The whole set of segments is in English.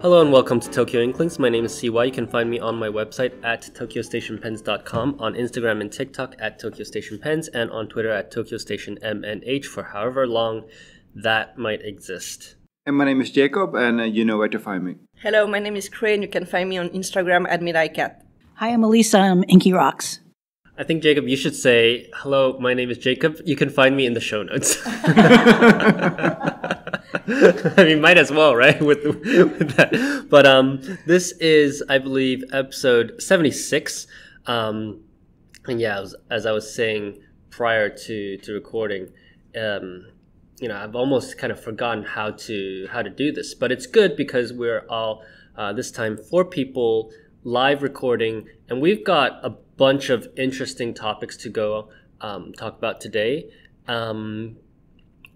Hello and welcome to Tokyo Inklings. My name is CY. You can find me on my website at tokyostationpens.com, on Instagram and TikTok at tokyostationpens, and on Twitter at tokyostationmnh for however long that might exist. And my name is Jacob, and you know where to find me. Hello, my name is Khuê, and you can find me on Instagram at midaicat. Hi, I'm Alesa. I'm Inky Rocks. I think, Jacob, you should say, hello, my name is Jacob. You can find me in the show notes. I mean, might as well, right? with that. But this is, I believe, episode 76. And yeah, as I was saying prior to recording, I've almost kind of forgotten how to do this. But it's good because we're all, this time, 4 people live recording. And we've got a bunch of interesting topics to go talk about today.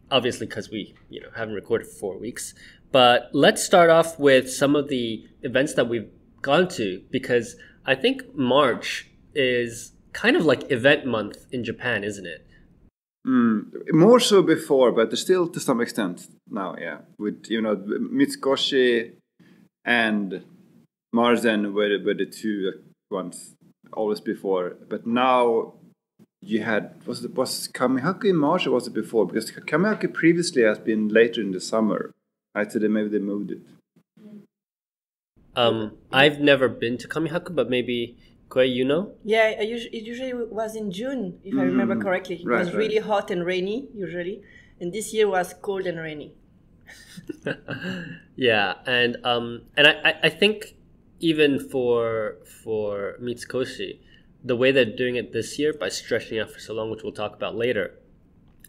Obviously, because we haven't recorded for 4 weeks. But let's start off with some of the events that we've gone to, because I think March is kind of like event month in Japan, isn't it? More so before, but still to some extent now, yeah. With Bungujoshi and Marzen were the two ones always before, but now you had was Kamihaku in March or was it before? Because Kamihaku previously has been later in the summer. Right, so maybe they moved it. I've never been to Kamihaku, but maybe Khuê, you know? Yeah, it usually was in June, if I remember correctly. It was really hot and rainy usually, and this year was cold and rainy. Yeah, and I think even for Mitsukoshi, the way they're doing it this year by stretching out for so long, which we'll talk about later,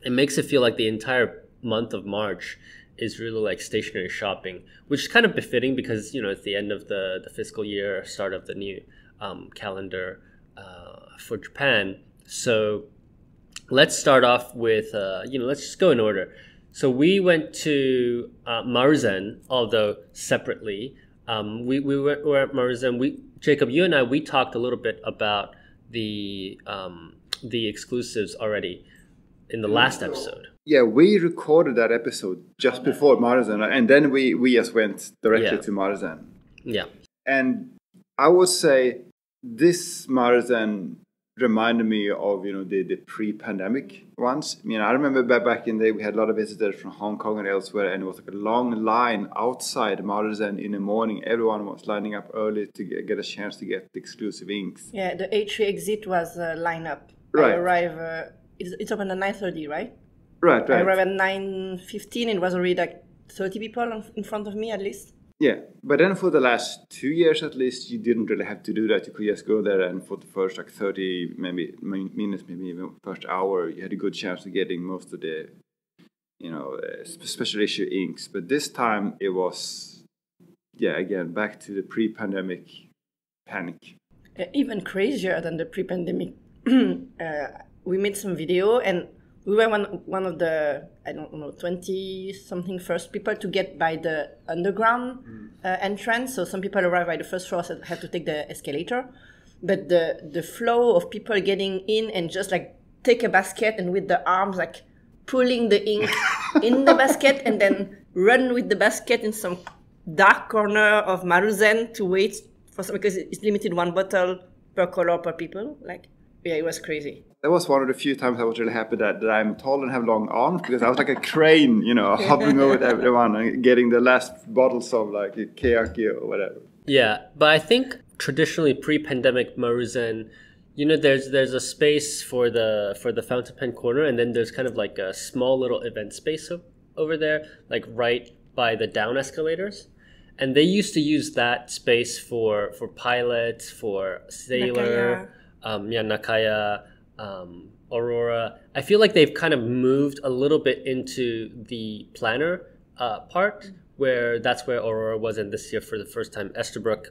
it makes it feel like the entire month of March is really like stationary shopping, which is kind of befitting because it's the end of the fiscal year, start of the new calendar for Japan. So let's start off with let's just go in order. So we went to Maruzen, although separately. We were at Maruzen. Jacob, you and I, we talked a little bit about the exclusives already in the last episode. Yeah, we recorded that episode just before Maruzen, and then we just went directly to Maruzen. Yeah. And I would say this Maruzen reminded me of the pre-pandemic ones. I remember back in the day we had a lot of visitors from Hong Kong and elsewhere, and it was like a long line outside Maruzen in the morning. Everyone was lining up early to get a chance to get the exclusive inks. Yeah, the H3 exit was lined up. Right. I arrived. It's open at 9:30, right? Right. I arrived at 9:15. It was already like 30 people in front of me at least. Yeah, but then for the last 2 years at least, you didn't really have to do that. You could just go there, and for the first 30 minutes, maybe even first hour, you had a good chance of getting most of the, special issue inks. But this time it was, again, back to the pre-pandemic panic. Even crazier than the pre-pandemic. We made some video, and we were one of the, 20-something first people to get by the underground entrance. So some people arrived by the first floor, so had to take the escalator. But the flow of people getting in and just like take a basket and with the arms like pulling the ink in the basket and then run with the basket in some dark corner of Maruzen to wait for some, because it's limited 1 bottle per color per people. It was crazy. That was one of the few times I was really happy that I'm tall and have long arms, because I was like a crane, hovering over everyone and getting the last bottles of like keaki or whatever. Yeah, but I think traditionally pre-pandemic Maruzen, there's a space for the fountain pen corner, and then there's kind of like a small little event space over there, like right by the down escalators. And they used to use that space for pilots, for sailor, Nakaya, Aurora. I feel like they've kind of moved a little bit into the planner part, where that's where Aurora was, and this year for the first time Esterbrook.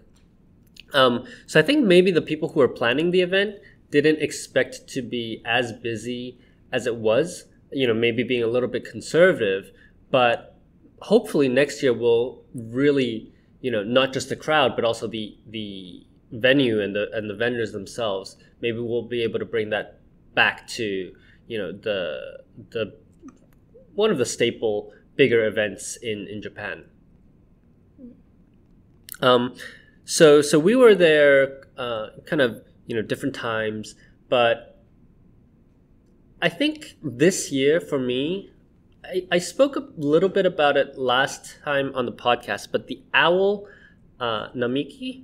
So I think maybe the people who were planning the event didn't expect to be as busy as it was, maybe being a little bit conservative, but hopefully next year we'll really, not just the crowd, but also the venue and the vendors themselves. Maybe we'll be able to bring that back to the one of the staple bigger events in Japan. So we were there, kind of, different times, but I think this year for me, I spoke a little bit about it last time on the podcast, but the owl Namiki,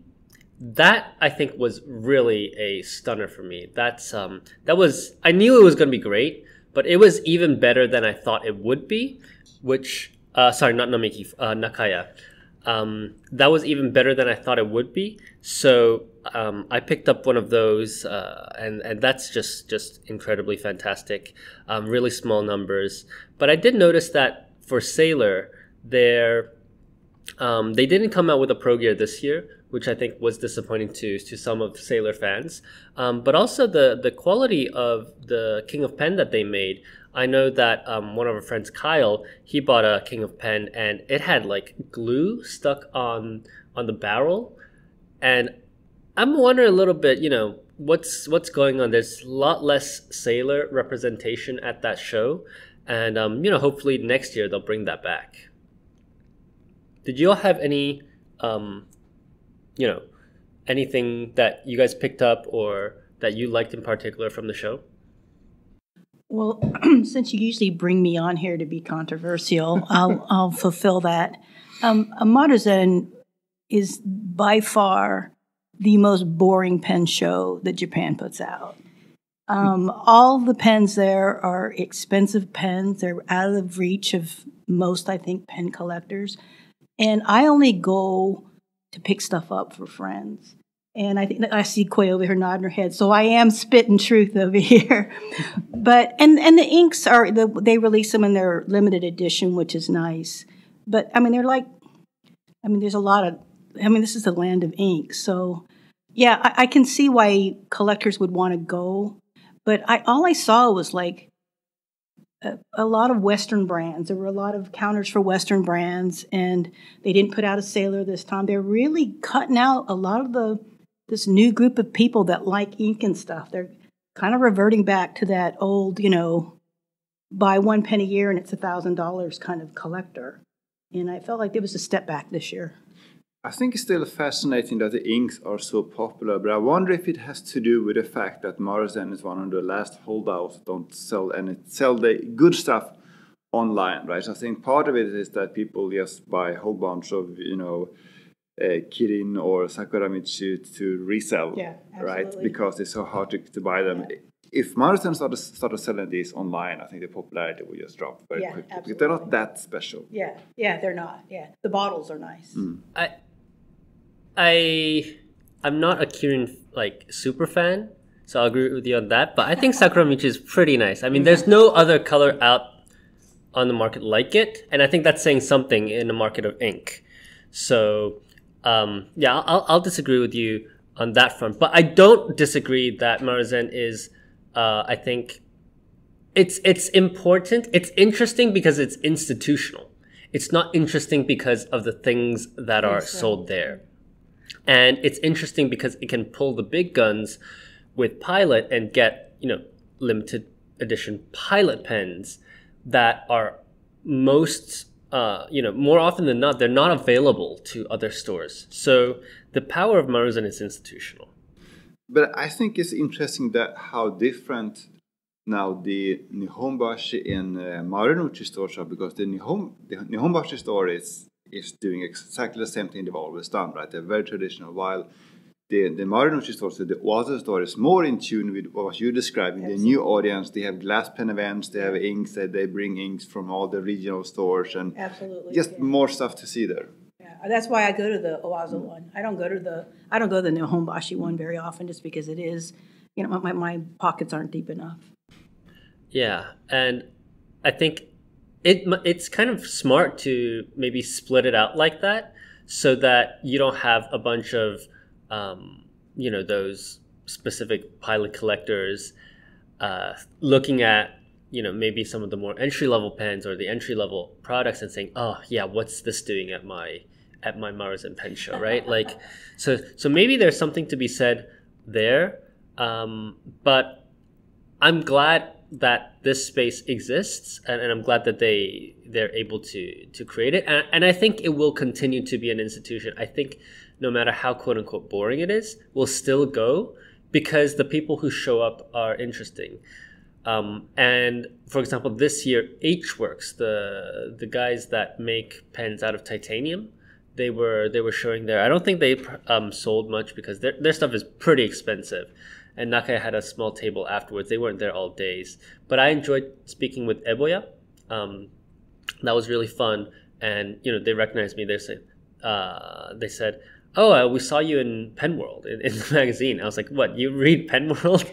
that I think was really a stunner for me. I knew it was going to be great, but it was even better than I thought it would be. Sorry, not Namiki, Nakaya. That was even better than I thought it would be. So I picked up one of those, and that's just incredibly fantastic. Really small numbers, but I did notice that for Sailor, they didn't come out with a Pro Gear this year, which I think was disappointing to some of Sailor fans. But also the quality of the King of Pen that they made. I know that one of our friends, Kyle, he bought a King of Pen, and it had like glue stuck on the barrel. And I'm wondering a little bit, what's going on. There's a lot less Sailor representation at that show, and hopefully next year they'll bring that back. Did you all have any, anything that you guys picked up or that you liked in particular from the show? Well, since you usually bring me on here to be controversial, I'll fulfill that. Maruzen is by far the most boring pen show that Japan puts out. All the pens there are expensive pens. They're out of reach of most, I think, pen collectors. And I only go to pick stuff up for friends. And I think that I see Khuê over here nodding her head. So I am spitting truth over here. But and the inks they release them in their limited edition, which is nice. But there's a lot of, this is the land of ink. So yeah, I can see why collectors would want to go. But all I saw was like a lot of Western brands. There were a lot of counters for Western brands, and they didn't put out a Sailor this time. They're really cutting out a lot of this new group of people that like ink and stuff. They're kind of reverting back to that old, buy one pen a year and it's $1,000 kind of collector. And I felt like it was a step back this year. I think it's still fascinating that the inks are so popular, but I wonder if it has to do with the fact that Maruzen is one of the last holdouts that don't sell the good stuff online, right? So I think part of it is that people just buy a whole bunch of, Kirin or Sakuramichi to resell, right? Because it's so hard to buy them. Yeah. If Maruzen started selling these online, I think the popularity will just drop very quickly. Absolutely. Because they're not that special. Yeah, they're not. Yeah, the bottles are nice. I'm not a Kirin super fan, so I'll agree with you on that. But I think Sakuramichi is pretty nice. There's no other color out on the market like it, and I think that's saying something in the market of ink. So I'll disagree with you on that front. But I don't disagree that Maruzen is. I think it's important. It's interesting because it's institutional. It's not interesting because of the things that are sold there. And it's interesting because it can pull the big guns with Pilot and get, limited edition Pilot pens that are more often than not, they're not available to other stores. So the power of Maruzen is institutional. But I think it's interesting that how different now the Nihonbashi and Marunouchi stores are, because the Nihonbashi store is doing exactly the same thing they've always done, right? They're very traditional, while the Marunouchi store, so the Oasis store, is more in tune with what you're describing, the new audience. They have glass pen events, they have inks, they bring inks from all the regional stores, and just more stuff to see there. Yeah, that's why I go to the Oasis one. I don't go to the Nihonbashi one very often, just because it is, my pockets aren't deep enough. Yeah, and I think it's kind of smart to maybe split it out like that, so that you don't have a bunch of those specific Pilot collectors looking at maybe some of the more entry level pens or the entry level products and saying, oh yeah, what's this doing at my Maruzen pen show, right? So maybe there's something to be said there, but I'm glad that this space exists, and I'm glad that they're able to create it. And I think it will continue to be an institution. I think no matter how quote unquote boring it is, we'll still go because the people who show up are interesting. And for example, this year, H-Works, the guys that make pens out of titanium, they were showing there. I don't think they sold much because their stuff is pretty expensive. And Nakaya had a small table afterwards. They weren't there all days. But I enjoyed speaking with Eboya. That was really fun. And, they recognized me. They said, oh, we saw you in Pen World in the magazine. I was like, what, you read Pen World?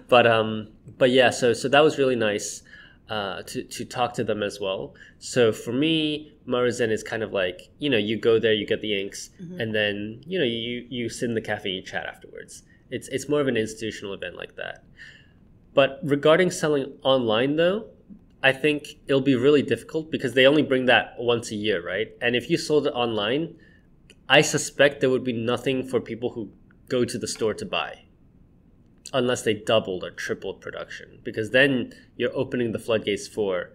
But yeah, so that was really nice to talk to them as well. So for me, Maruzen is kind of like, you go there, you get the inks, and then, you sit in the cafe and you chat afterwards. It's more of an institutional event like that. But regarding selling online, though, I think it'll be really difficult because they only bring that once a year, right? And if you sold it online, I suspect there would be nothing for people who go to the store to buy unless they doubled or tripled production, because then you're opening the floodgates for,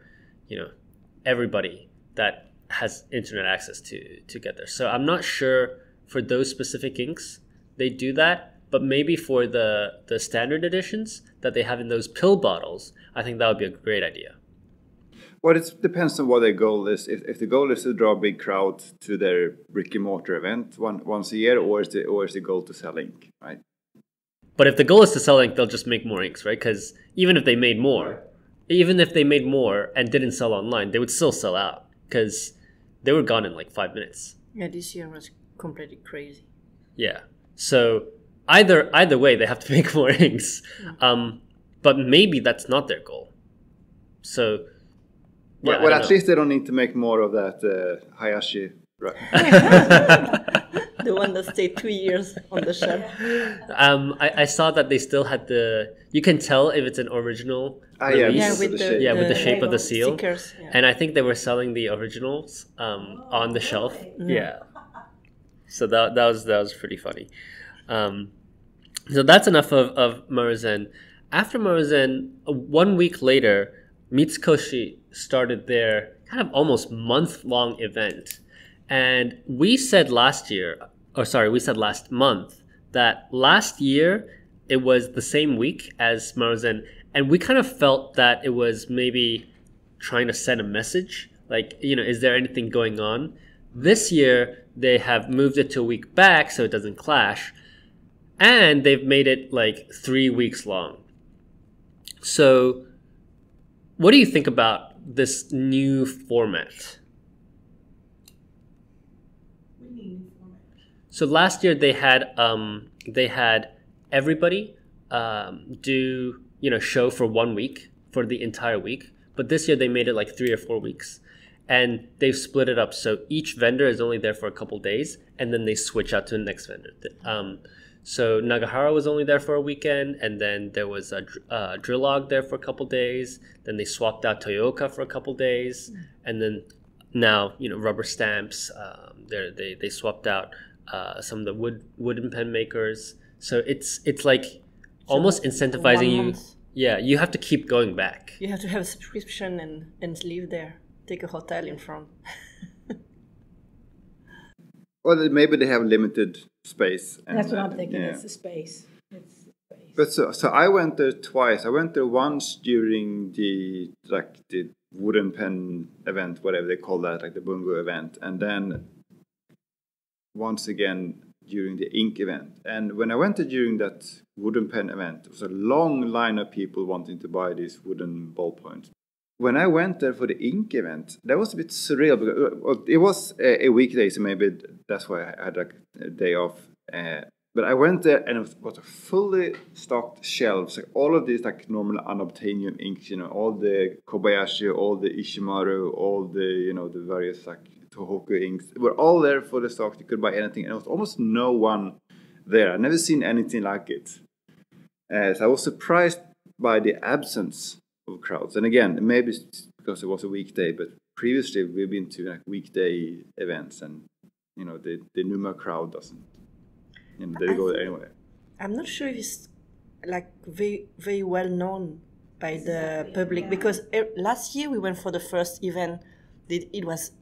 everybody that has internet access to get there. So I'm not sure for those specific inks they do that. But maybe for the standard editions that they have in those pill bottles, I think that would be a great idea. Well, it depends on what their goal is. If the goal is to draw a big crowd to their brick and mortar event once a year, or is the goal to sell ink, right? But if the goal is to sell ink, they'll just make more inks, right? Because even if they made more and didn't sell online, they would still sell out because they were gone in like 5 minutes. Yeah, this year was completely crazy. Yeah. So either way, they have to make more inks. But maybe that's not their goal. So, yeah, well, at least they don't need to make more of that Hayashi. Right. The one that stayed 2 years on the shelf. I saw that they still had you can tell if it's an original release. with the shape of the seal. Stickers, yeah. And I think they were selling the originals on the shelf. Yeah. So that was pretty funny. So that's enough of Maruzen. After Maruzen, 1 week later, Mitsukoshi started their kind of almost month-long event. And we said last month that last year it was the same week as Maruzen. And we kind of felt that it was maybe trying to send a message. Like, is there anything going on? This year, they have moved it to a week back so it doesn't clash. And they've made it like 3 weeks long. So what do you think about this new format? What do you mean new format? So last year they had everybody do show for 1 week, for the entire week. But this year they made it like 3 or 4 weeks. And they've split it up. So each vendor is only there for a couple days, and then they switch out to the next vendor. So Nagahara was only there for a weekend, and then there was a Drillog there for a couple days. Then they swapped out Toyoka for a couple days, and then now Rubber Stamps. They swapped out some of the wooden pen makers. So it's like almost incentivizing you. Yeah, you have to keep going back. You have to have a subscription and live there. Take a hotel in front. Well, maybe they have limited space. That's what I'm thinking. It's the space. But so I went there twice. I went there once during the wooden pen event, whatever they call that, like the Bungo event, and then once again during the ink event. And when I went there during that wooden pen event, there was a long line of people wanting to buy these wooden ballpoints. When I went there for the ink event, that was a bit surreal because it was a weekday, so maybe that's why I had a day off. But I went there and it was a fully stocked shelves, like all of these like normal unobtainium inks, all the Kobayashi, all the Ishimaru, all the the various like Tohoku inks were all there for the stock. You could buy anything, and there was almost no one there. I've never seen anything like it. So I was surprised by the absence of crowds. And again, maybe it's because it was a weekday, but previously we've been to like weekday events, and the Numa crowd doesn't. They go there anyway. I'm not sure if it's like very very well known by the public, because last year we went for the first event. It was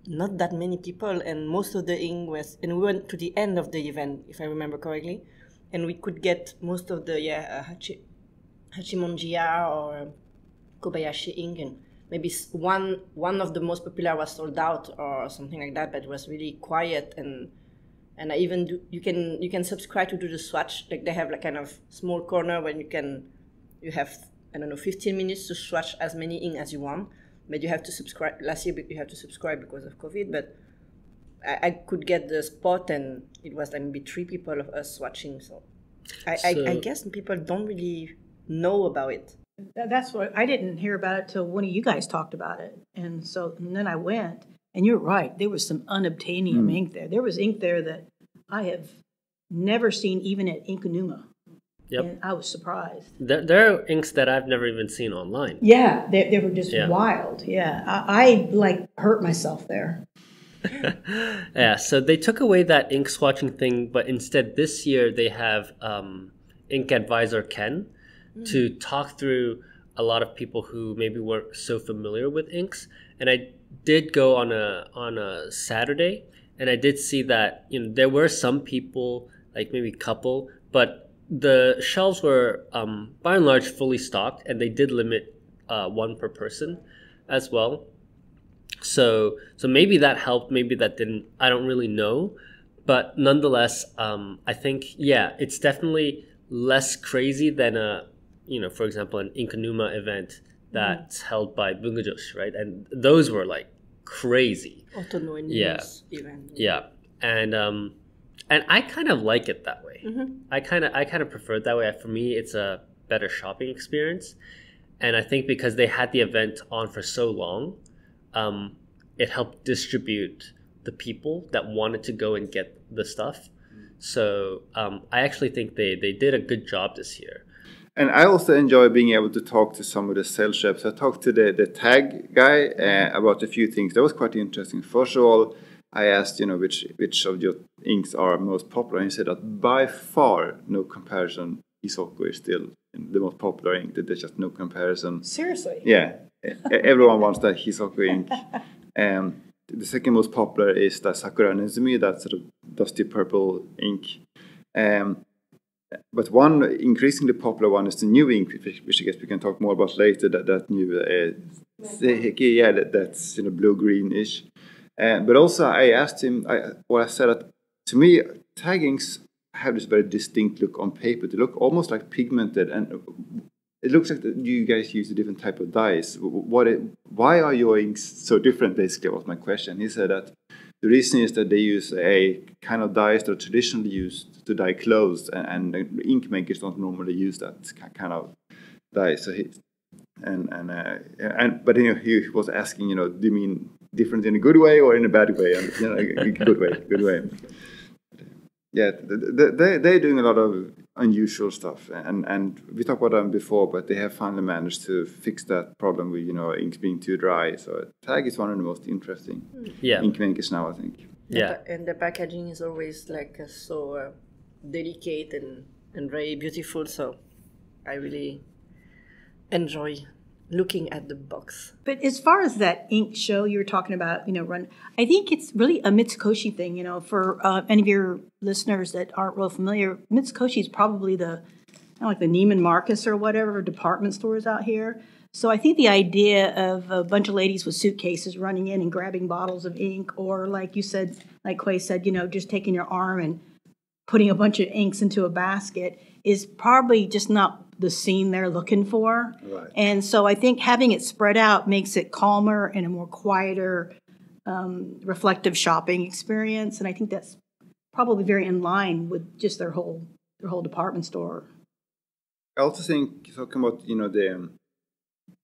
not that many people, and most of the ink was, and we went to the end of the event, if I remember correctly, and we could get most of the Hachimonjiya or Kobayashi ink, and maybe one of the most popular was sold out or something like that, but it was really quiet. And I even you can subscribe to do the swatch. Like they have like kind of small corner when you have, I don't know, 15 minutes to swatch as many ink as you want, but you have to subscribe. Last year you have to subscribe because of COVID, but I could get the spot, and it was like maybe 3 people of us swatching. So I guess people don't really know about it. That's what I didn't hear about it till one of you guys talked about it, and then I went, and you're right. There was some unobtainium ink there. There was ink there that I have never seen, even at Inkanuma. Yep. And I was surprised. There are inks that I've never even seen online. Yeah, they were just wild. Yeah, I like hurt myself there. Yeah, so they took away that ink swatching thing, but instead this year they have Ink Advisor Ken to talk through a lot of people who maybe weren't so familiar with inks. And I did go on a Saturday, and I did see that there were some people, like maybe a couple, but the shelves were by and large fully stocked, and they did limit 1 per person as well. So maybe that helped, maybe that didn't. I don't really know, but nonetheless, I think it's definitely less crazy than for example, an Inkanuma event that's held by Bungujoshi, right? And those were like crazy. Event. Yeah, and I kind of like it that way. I kind of prefer it that way. For me, it's a better shopping experience, and I think because they had the event on for so long, it helped distribute the people that wanted to go and get the stuff. So I actually think they did a good job this year. And I also enjoy being able to talk to some of the sales reps. I talked to the tag guy about a few things. That was quite interesting. First of all, I asked, which of your inks are most popular. And he said that by far, no comparison, Hisoko is still the most popular ink. There's just no comparison. Seriously? Yeah. Everyone wants that Hisoko ink. The second most popular is the Sakura Nezumi, that sort of dusty purple ink. But one increasingly popular one is the new ink, which I guess we can talk more about later. That new that's blue-greenish. But also I asked him, I said that to me, taggings have this very distinct look on paper. They look almost like pigmented, and it looks like you guys use a different type of dyes. Why are your inks so different, basically, was my question. He said that the reason is that they use a kind of dyes that are traditionally used to dye clothes, and ink makers don't normally use that kind of dye. So he was asking, do you mean different in a good way or in a bad way? And good way. Yeah, they're doing a lot of unusual stuff, and we talked about them before, but they have finally managed to fix that problem with inks being too dry. So tag is one of the most interesting ink makers now, I think. Yeah, and the packaging is always like so delicate and very beautiful. So I really enjoy looking at the box. But as far as that ink show you were talking about, run, I think it's really a Mitsukoshi thing. For any of your listeners that aren't real familiar, Mitsukoshi is probably the Neiman Marcus or whatever department stores out here. So I think the idea of a bunch of ladies with suitcases running in and grabbing bottles of ink, or like you said, like Khuê said, just taking your arm and putting a bunch of inks into a basket is probably just not the scene they're looking for. Right. And so I think having it spread out makes it calmer and a more quieter, reflective shopping experience. And I think that's probably very in line with just their whole department store. I also think, talking about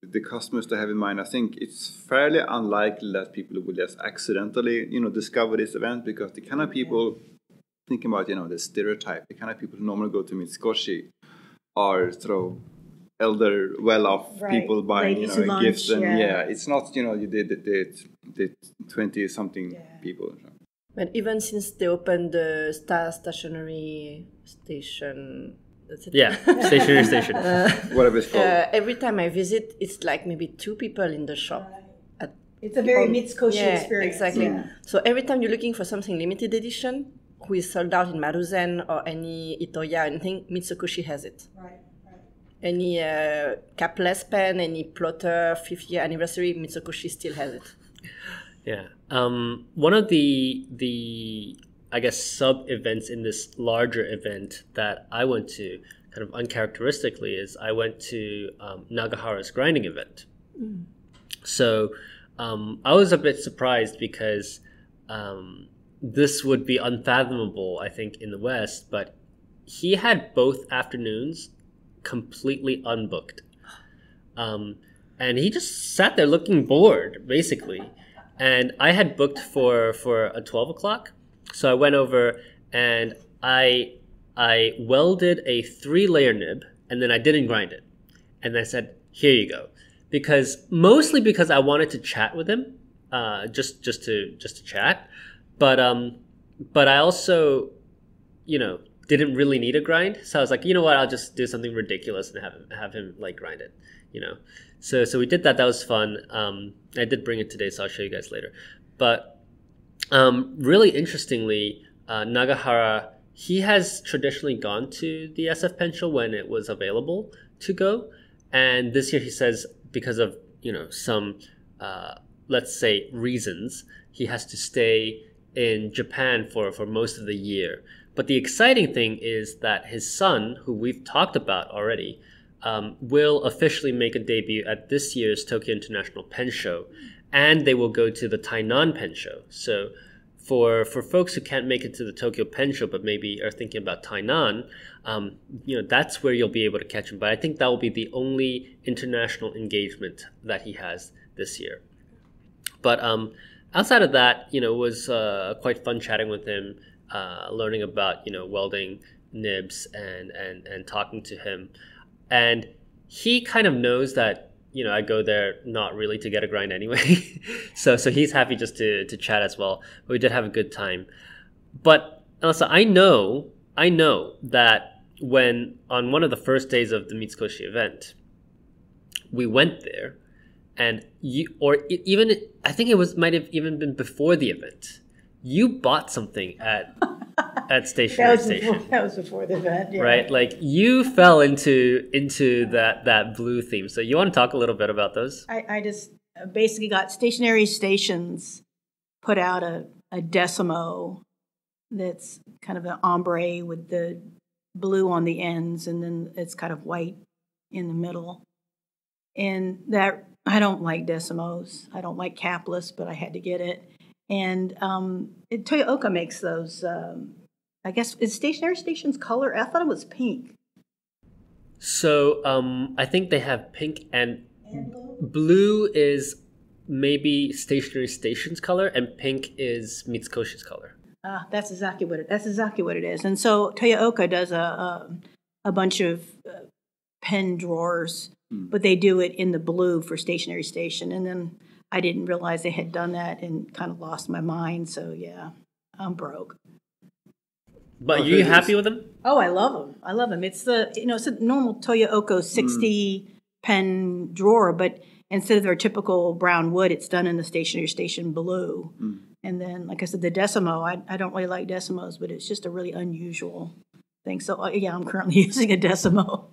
the customers to have in mind, I think it's fairly unlikely that people will just accidentally discover this event, because the kind of people thinking about the stereotype, the kind of people who normally go to Mitsukoshi are sort of elder, well-off people buying gifts, and it's not the 20-something people. But even since they opened the Star Stationery Station That's it. Yeah, stationary station. Whatever it's called. Every time I visit, it's like maybe 2 people in the shop. It's a very Mitsukoshi Yeah, experience. exactly. Yeah. So every time you're looking for something limited edition, who is sold out in Maruzen or any Itoya or anything, Mitsukoshi has it. Right. Any capless pen, any plotter, 5th year anniversary, Mitsukoshi still has it. Yeah. One of the I guess sub events in this larger event that I went to, kind of uncharacteristically, is I went to Nagahara's grinding event. So I was a bit surprised because this would be unfathomable, I think, in the West, but he had both afternoons completely unbooked. And he just sat there looking bored, basically. And I had booked for a 12 o'clock. So I went over and I welded a 3-layer nib, and then I didn't grind it. And I said, here you go. Mostly because I wanted to chat with him, just to chat. But I also, didn't really need a grind. So I was like, you know what, I'll just do something ridiculous and have him like grind it, So we did that. That was fun. I did bring it today, so I'll show you guys later. But really interestingly, Nagahara, he has traditionally gone to the SF Pen Show when it was available to go. And this year he says because of, some, let's say, reasons, he has to stay in Japan for most of the year. But the exciting thing is that his son, who we've talked about already, will officially make a debut at this year's Tokyo International Pen Show, and they will go to the Tainan Pen Show. So for folks who can't make it to the Tokyo Pen Show but maybe are thinking about Tainan, that's where you'll be able to catch him. But I think that will be the only international engagement that he has this year. But outside of that, it was quite fun chatting with him, learning about, welding nibs and talking to him. And he kind of knows that, I go there not really to get a grind anyway. so he's happy just to chat as well. But we did have a good time. But Alesa, I know that when on one of the first days of the Mitsukoshi event, we went there, and I think it might have even been before the event. You bought something at Stationery Station. That was before the event, yeah. Right? Like you fell into that blue theme. So you want to talk a little bit about those? I just basically got Stationery Stations put out a Decimo that's kind of an ombre with the blue on the ends, and then it's kind of white in the middle. And that, I don't like Decimos. I don't like capless, but I had to get it. And Toyooka makes those. I guess is Stationery Station's color? I thought it was pink. So I think they have pink and blue. Blue is maybe Stationery Station's color, and pink is Mitsukoshi's color. That's exactly what it is. And so Toyooka does a bunch of pen drawers, but they do it in the blue for Stationery Station, and then I didn't realize they had done that and kind of lost my mind. So, yeah, I'm broke. But are you happy with them? Oh, I love them. It's it's a normal Toyooka 60 pen drawer, but instead of their typical brown wood, it's done in the Stationery Station blue. And then, like I said, the Decimo, I don't really like Decimos, but it's just a really unusual thing. So, yeah, I'm currently using a Decimo.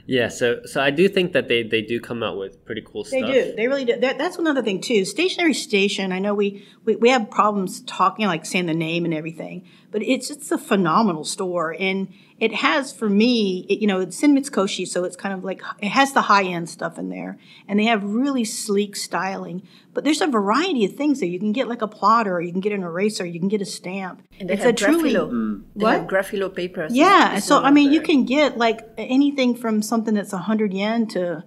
Yeah, so I do think that they do come out with pretty cool stuff. They do. They really do. That's another thing, too. Stationery Station, I know we have problems talking, like saying the name and everything, but it's a phenomenal store. And it has, for me, it's in Mitsukoshi, so it's kind of like, it has the high-end stuff in there. And they have really sleek styling. But there's a variety of things there. You can get like a plotter, or you can get an eraser, you can get a stamp. And they have Graphilo. They have Graphilo papers. Yeah, so you can get like anything from something that's 100 yen to,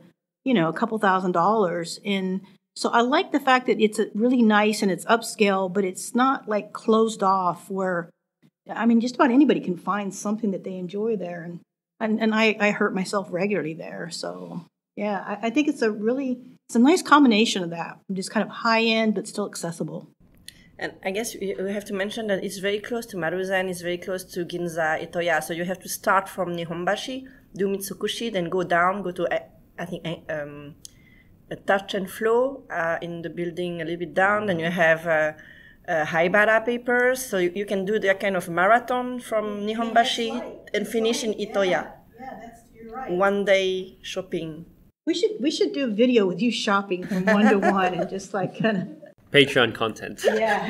a couple $1,000s. And so I like the fact that it's really nice and it's upscale, but it's not like closed off where, just about anybody can find something that they enjoy there. And I hurt myself regularly there. So, yeah, I think it's a nice combination of that. Just kind of high end, but still accessible. And I guess we have to mention that it's very close to Maruzen, it's very close to Ginza, Itoya. So you have to start from Nihonbashi, do Mitsukushi, then go down, go to, I think, a touch and flow in the building a little bit down. Then you have Haibara papers. So you can do that kind of marathon from Nihonbashi and finish in Itoya. Yeah, you're right. One day shopping. We should do a video with you shopping from one to one and just like kind of. Patreon content. Yeah.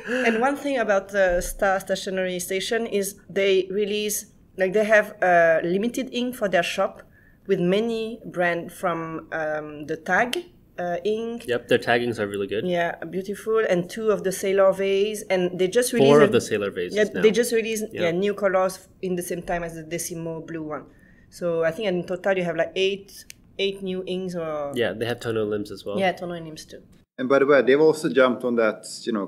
And one thing about the Star Stationery Station is they release, like they have limited ink for their shop with many brands from the Tag ink. Yep, their taggings are really good. Yeah, beautiful. And 2 of the Sailor Vase. And they just released... 4 of the Sailor Vases Yeah, now. they just released new colors in the same time as the Decimo blue one. So I think in total you have like 8 new inks or... Yeah, they have Tono limbs as well. Yeah, Tono and limbs too. And by the way, they've also jumped on that,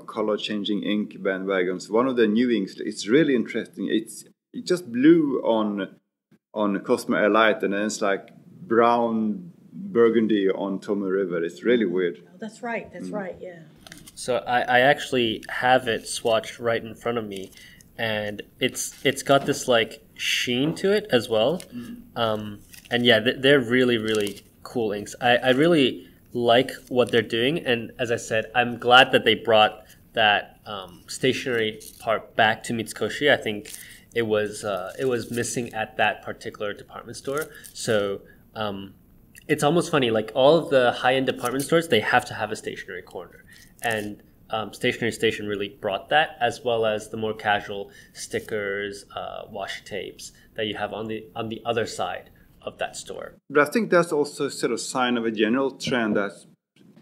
color-changing ink bandwagons. One of the new inks, it's really interesting. It just blue on Cosmo Air Light, and then it's like brown burgundy on Tomo River. It's really weird. Oh, that's right. That's right. Yeah. So I actually have it swatched right in front of me, and it's got this like sheen to it as well. And yeah, they're really, really cool inks. I really like what they're doing, and as I said, I'm glad that they brought that stationery part back to Mitsukoshi. I think it was missing at that particular department store. So it's almost funny, like all of the high-end department stores, they have to have a stationery corner, and Stationery Station really brought that, as well as the more casual stickers, washi tapes that you have on the other side of that store. But I think that's also sort of sign of a general trend that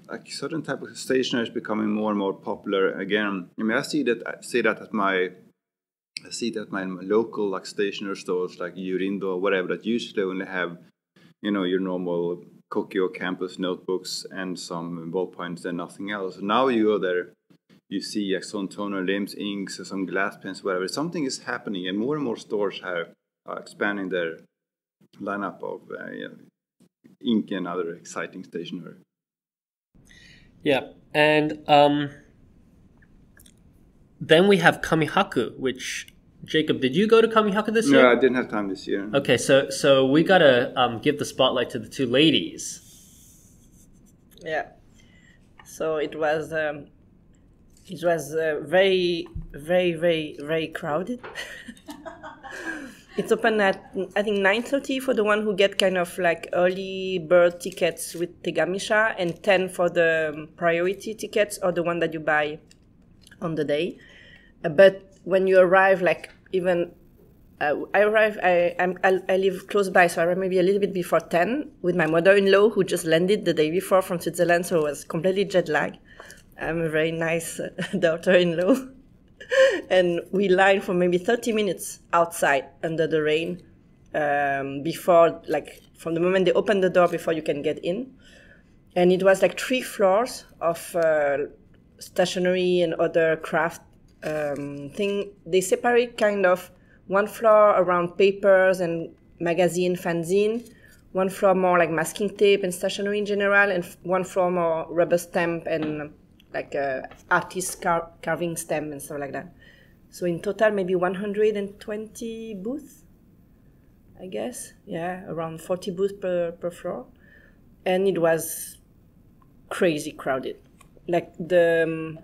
like certain type of stationery is becoming more and more popular again. I mean, I see that at my local like stationery stores like Yurindo or whatever that usually only have, your normal Kokyo campus notebooks and some ballpoints and nothing else. Now you go there, you see some toner limbs, inks, some glass pens, whatever. Something is happening, and more stores are expanding their lineup of ink and other exciting stationery. Yeah, and then we have Kamihaku, which, Jacob, did you go to Kamihaku this year? No, I didn't have time this year. Okay, so we gotta give the spotlight to the 2 ladies. Yeah. So it was very, very, very, very crowded. It's open at, I think, 9:30 for the one who get kind of like early bird tickets with Tegamisha, and 10 for the priority tickets or the one that you buy on the day. But when you arrive, like even I live close by, so I arrived maybe a little bit before 10 with my mother-in-law who just landed the day before from Switzerland, so it was completely jet lag. I'm a very nice daughter-in-law. And we lined for maybe 30 minutes outside under the rain before, like, from the moment they open the door before you can get in. And it was like 3 floors of stationery and other craft thing. They separate kind of 1 floor around papers and magazine, fanzine, 1 floor more like masking tape and stationery in general, and 1 floor more rubber stamp and like artist carving stamp and stuff like that. So in total, maybe 120 booths, I guess. Yeah, around 40 booths per floor. And it was crazy crowded. Like the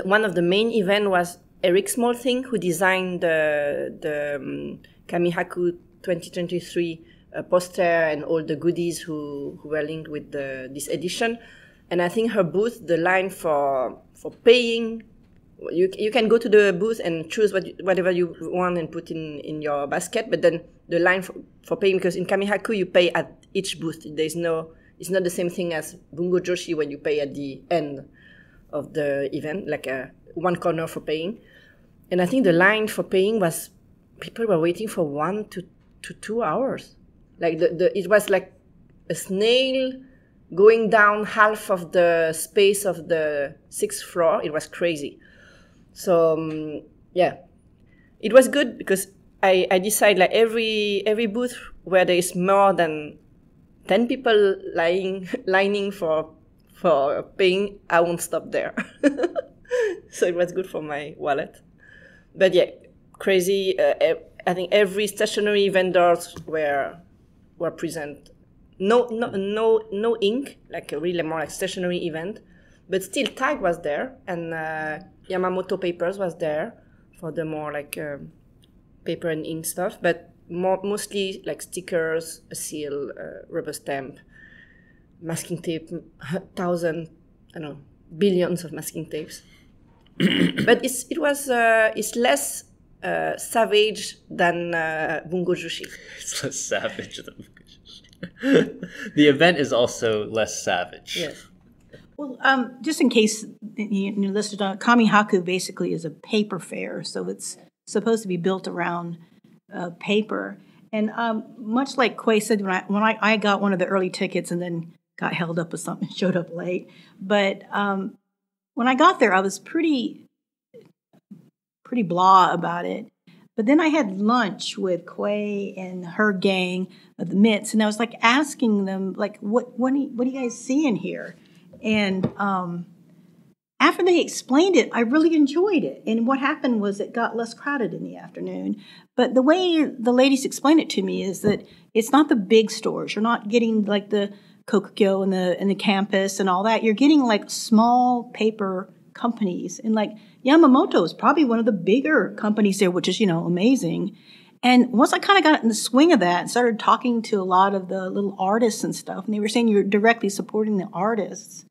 one of the main event was Eric Smallthing, who designed the Kamihaku 2023 poster and all the goodies who were linked with this edition. And I think her booth, the line for paying, you can go to the booth and choose whatever you want and put in your basket. But then the line for paying, because in Kamihaku you pay at each booth. It's not the same thing as Bungujoshi when you pay at the end of the event, like one corner for paying. And I think the line for paying was, people were waiting for 1 to 2 hours. Like it was like a snail going down half of the space of the 6th floor. It was crazy. So yeah, it was good because I decided like every booth where there is more than 10 people lining for paying, I won't stop there. So it was good for my wallet. But yeah, crazy. I think every stationery vendors were present. No ink, like a really more like stationery event, but still Tag was there, and Yamamoto Papers was there for the more like paper and ink stuff, but mostly like stickers, a seal, rubber stamp, masking tape, billions of masking tapes. But it's less savage than Bungujoshi. It's less savage than Bungujoshi. The event is also less savage. Yes. Well, just in case you listened on, Kamihaku basically is a paper fair, so it's supposed to be built around paper. And much like Khuê said, when I got one of the early tickets and then got held up with something, showed up late. But when I got there, I was pretty blah about it. But then I had lunch with Khuê and her gang of the Mitts, and I was like asking them, like, what are you guys seeing here? And after they explained it, I really enjoyed it. And what happened was it got less crowded in the afternoon. But the way the ladies explained it to me is that it's not the big stores. You're not getting like the Kokugyo and the campus and all that. You're getting like small paper companies. And like Yamamoto is probably one of the bigger companies there, which is, amazing. And once I kind of got in the swing of that and started talking to a lot of the little artists and stuff, and they were saying you're directly supporting the artists,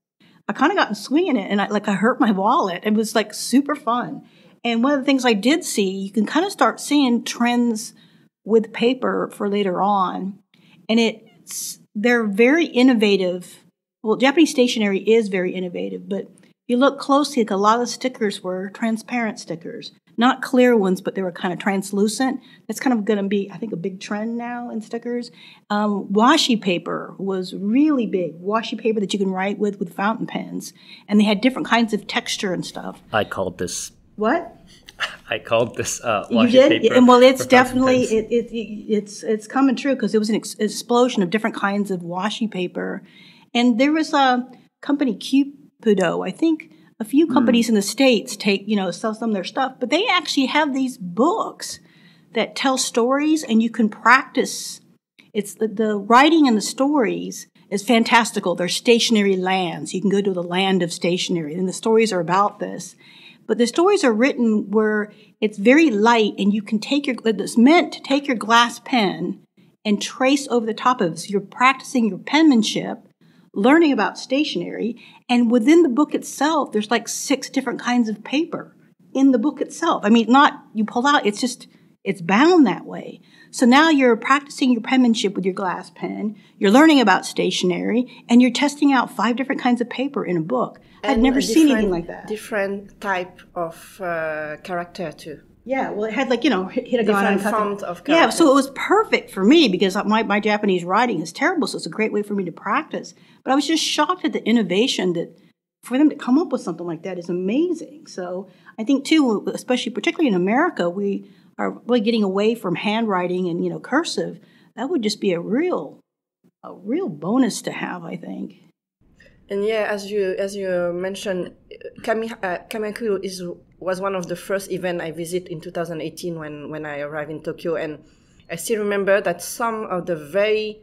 I kind of got in swinging it, and I hurt my wallet. It was like super fun. And one of the things I did see, you can kind of start seeing trends with paper for later on. And they're very innovative. Well, Japanese stationery is very innovative, but if you look closely, like a lot of the stickers were transparent stickers. Not clear ones, but they were kind of translucent. That's kind of going to be, I think, a big trend now in stickers. Washi paper was really big. Washi paper that you can write with fountain pens. And they had different kinds of texture and stuff. I called this. What? I called this washi you did? paper. And well, it's definitely, it's coming true because it was an explosion of different kinds of washi paper. And there was a company, Cupido, I think. A few companies in the States sell some of their stuff, but they actually have these books that tell stories, and you can practice. It's the writing and the stories is fantastical. They're stationary lands. You can go to the land of stationery, and the stories are about this. But the stories are written where it's very light, and you can it's meant to take your glass pen and trace over the top of it. So you're practicing your penmanship, learning about stationery, and within the book itself, there's like 6 different kinds of paper in the book itself. I mean, not you pull out, it's bound that way. So now you're practicing your penmanship with your glass pen, you're learning about stationery, and you're testing out 5 different kinds of paper in a book. I'd never seen anything like that. Different type of character too. Yeah, well, it had like, hiragana. Different font of characters. Yeah, so it was perfect for me because my Japanese writing is terrible, so it's a great way for me to practice. But I was just shocked at the innovation that for them to come up with something like that is amazing. So I think, too, particularly in America, we are really getting away from handwriting and, cursive. That would just be a real bonus to have, I think. And yeah, as you mentioned, Kamihaku was one of the first events I visited in 2018 when I arrived in Tokyo, and I still remember that some of the very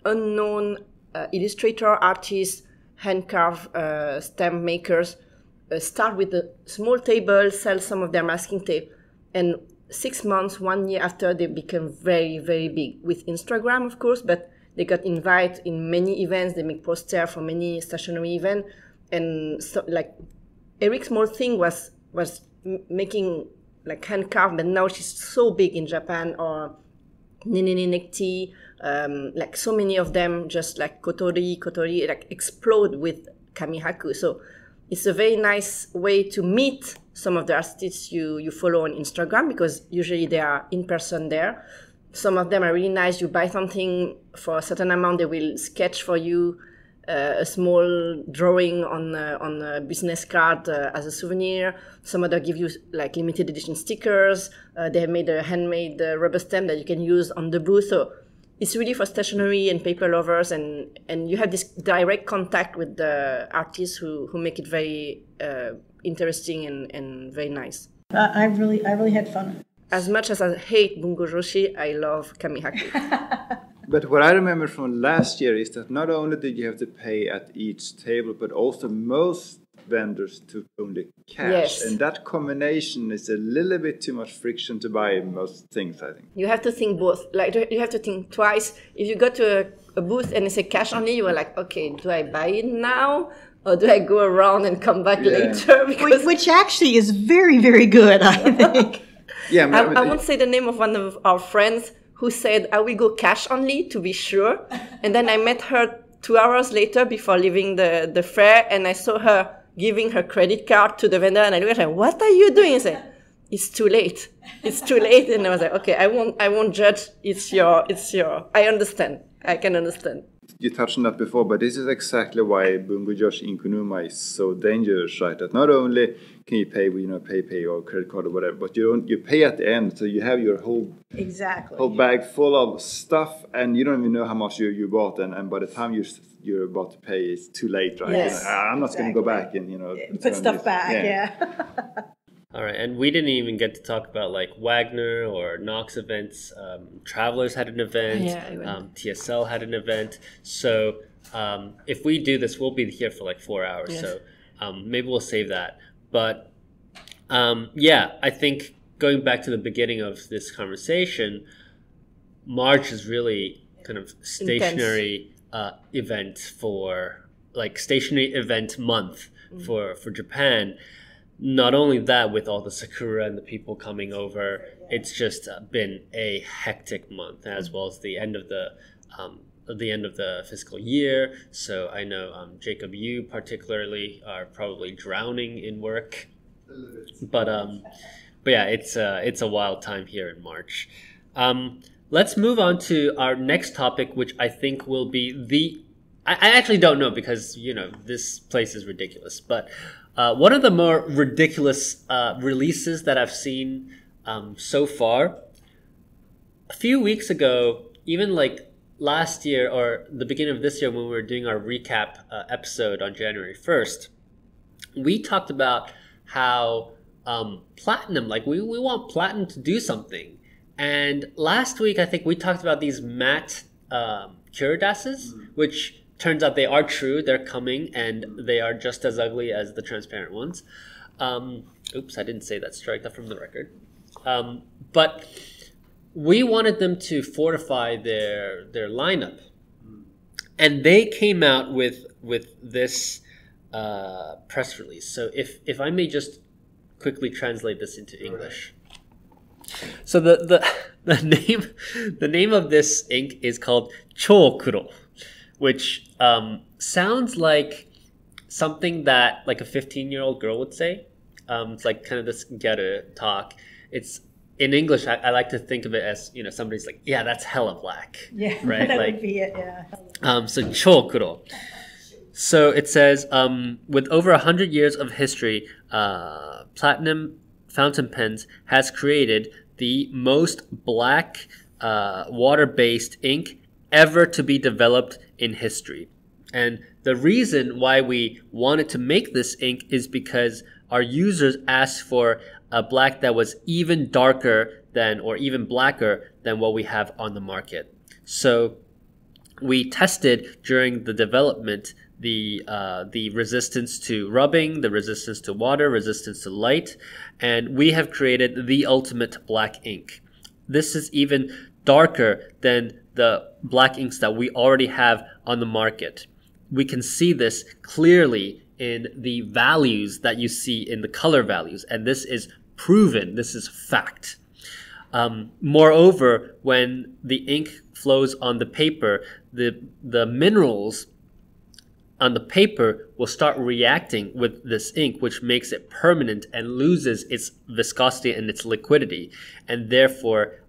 unknown illustrator, artists, hand-carved stamp makers start with a small table, sell some of their masking tape, and 6 months, 1 year after, they become very, very big with Instagram, of course, but they got invited in many events. They make posters for many stationery events. And so, Eric's small thing was making hand carved, but now she's so big in Japan. Or Nenene Nekti, so many of them just Kotori, explode with Kamihaku. So it's a very nice way to meet some of the artists you follow on Instagram, because usually they are in person there. Some of them are really nice. You buy something for a certain amount, they will sketch for you a small drawing on a business card as a souvenir. Some of them give you limited edition stickers. They have made a handmade rubber stamp that you can use on the booth. So it's really for stationery and paper lovers, and you have this direct contact with the artists who make it very interesting and very nice. I really had fun. As much as I hate Bungujoshi, I love Kamihake. But what I remember from last year is that not only did you have to pay at each table, but also most vendors took only cash. Yes. And that combination is a little bit too much friction to buy most things, I think. You have to think both. Like, you have to think twice. If you go to a booth and they say cash only, you are like, okay, do I buy it now? Or do I go around and come back later? Because Which actually is very, very good, I think. Yeah, I won't say the name of one of our friends who said, I will go cash only to be sure. And then I met her 2 hours later before leaving the fair, and I saw her giving her credit card to the vendor, and I looked at her, what are you doing? I said, it's too late. It's too late. And I was like, okay, I won't judge. It's your, I understand. I can understand. You touched on that before, but this is exactly why Bungujoshi in Kunuma is so dangerous, right? That not only can you pay with PayPay or credit card or whatever, but you pay at the end, so you have your whole bag full of stuff, and you don't even know how much you bought, and by the time you're about to pay, it's too late, right? Yes, I'm not going to go back and put stuff back. Yeah. All right, and we didn't even get to talk about like Wagner or Knox events. Travelers had an event. TSL had an event. So if we do this, we'll be here for like 4 hours. Yes. So maybe we'll save that. But I think going back to the beginning of this conversation, March is really kind of stationary event for like stationary event month for Japan. Not only that, with all the sakura and the people coming over, it's just been a hectic month, as well as the end of the fiscal year. So I know Jacob, you particularly are probably drowning in work, but yeah, it's a wild time here in March. Let's move on to our next topic, which I think will be I actually don't know, because this place is ridiculous, but. One of the more ridiculous releases that I've seen so far, a few weeks ago, even like last year or the beginning of this year when we were doing our recap episode on January 1st, we talked about how Platinum, like we want Platinum to do something. And last week, I think we talked about these matte Kiridases, which... turns out they are true. They're coming, and they are just as ugly as the transparent ones. Oops, I didn't say that. Strike that from the record. But we wanted them to fortify their lineup, and they came out with this press release. So if I may just quickly translate this into English. So the name of this ink is called Chokuro, which sounds like something that like a 15-year-old girl would say. It's like kind of this ghetto talk. It's in English. I like to think of it as somebody's like, yeah, that's hella black. Yeah, right. That would be it. Yeah. So chokuro. So it says with over 100 years of history, Platinum Fountain Pens has created the most black water-based ink ever to be developed in history. And the reason why we wanted to make this ink is because our users asked for a black that was even darker than or even blacker than what we have on the market. So we tested during the development the resistance to rubbing, the resistance to water, resistance to light, and we have created the ultimate black ink. This is even darker than the black inks that we already have on the market. We can see this clearly in the values that you see in the color values, and this is proven, this is fact. Moreover, when the ink flows on the paper, the minerals on the paper will start reacting with this ink, which makes it permanent and loses its viscosity and its liquidity, and therefore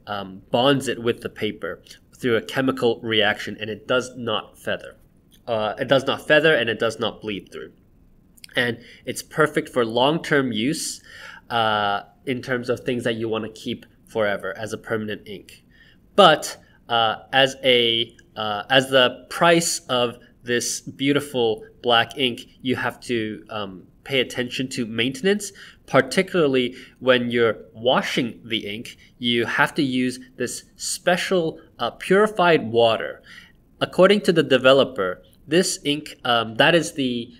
bonds it with the paper through a chemical reaction, and it does not feather. It does not feather, and it does not bleed through. And it's perfect for long-term use in terms of things that you want to keep forever as a permanent ink. But as the price of this beautiful black ink, you have to pay attention to maintenance, particularly when you're washing the ink. You have to use this special purified water. According to the developer, this ink, that is the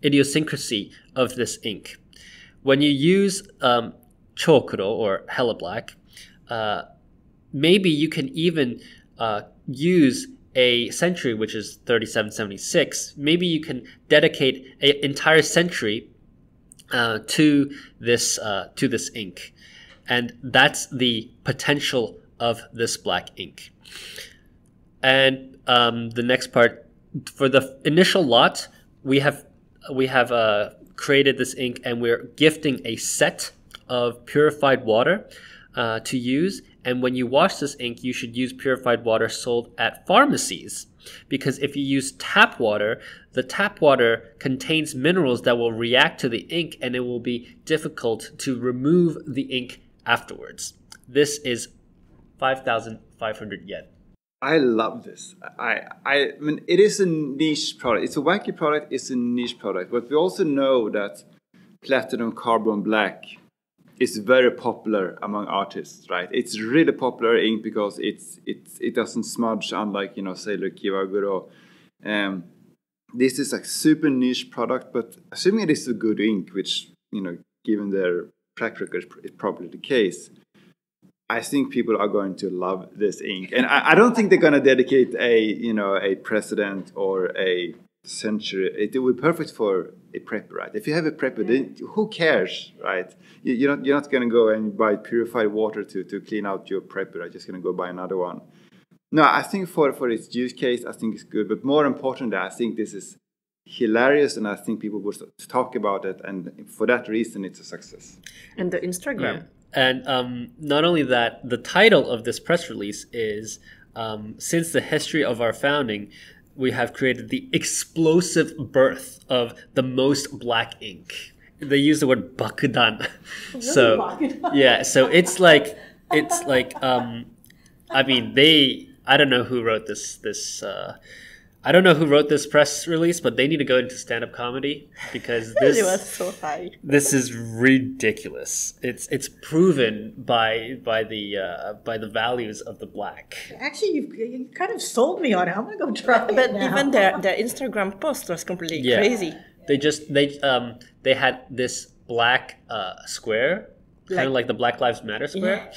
idiosyncrasy of this ink. When you use chokuro or hella black, maybe you can even use a century, which is 3776. Maybe you can dedicate an entire century to this ink, and that's the potential of this black ink. And the next part, for the initial lot, we have created this ink, and we're gifting a set of purified water to use. And when you wash this ink, you should use purified water sold at pharmacies, because if you use tap water, the tap water contains minerals that will react to the ink, and it will be difficult to remove the ink afterwards. This is 5,500 yen. I love this. I mean, it is a niche product. It's a wacky product. It's a niche product. But we also know that platinum carbon black is very popular among artists, right? It's really popular ink because it doesn't smudge, unlike, Sailor Kiwaguro. This is a super niche product, but assuming it is a good ink, which, given their track record is probably the case, I think people are going to love this ink. And I don't think they're going to dedicate a president or a century. It will be perfect for a prepper, right? If you have a prepper, then who cares, right? You're not going to go and buy purified water to clean out your prepper. You're just going to go buy another one. No, I think for its use case, I think it's good. But more importantly, I think this is hilarious, and I think people will talk about it. And for that reason, it's a success. And the Instagram. Yeah. And not only that, the title of this press release is, since the history of our founding, we have created the explosive birth of the most black ink. They use the word bakudan. Really? So Bakudan? yeah, so it's like I mean, I don't know who wrote this I don't know who wrote this press release, but they need to go into stand-up comedy, because It was so high. this is ridiculous. It's proven by the values of the black. Actually, you kind of sold me on it. I'm going to go try it But now. even their Instagram post was completely Yeah. crazy. They had this black square, kind of like the Black Lives Matter square,